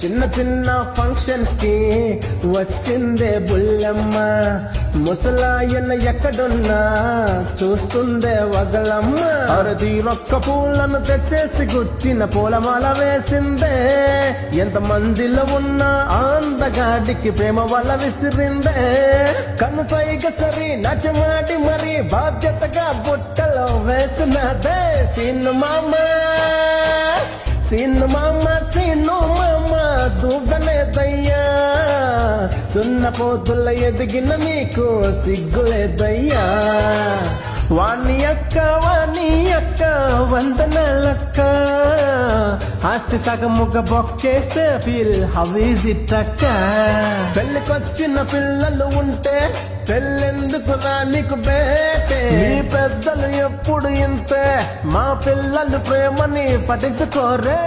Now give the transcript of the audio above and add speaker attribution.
Speaker 1: చిన్న చిన్న ఫంక్షన్స్ కి వచ్చిందే బుల్లమ్మ, ముసలాయన ఎక్కడున్నా చూస్తుందే వగలమ్మ. అరది రొక్క పూలను తెచ్చేసి గుచ్చిన పూలమాల వేసిందే, ఎంత మందిలో ఉన్న అందగాడికి ప్రేమ వల్ల విసిరిందే. కన్ను సైగ సరి నచ్చమాడి మరి బాధ్యతగా బుట్టలో వేసినదే. సీను మామ సీను మామ సీను మామ దూగలేదయ్యా, దున్న పోతుల ఎదిగిన మీకు సిగ్గులేదయ్యా. వాణి అక్క వందనాలక్క, ఆస్తి సగముగ బొక్కేస్తే ఫీల్ హవీజిట్టక్క. పెళ్ళికొచ్చిన పిల్లలు ఉంటే పెళ్ళెందుకు నీకు బేటే, మీ పెద్దలు ఎప్పుడు ఇంతే, మా పిల్లలు ప్రేమని పట్టించుకోరే.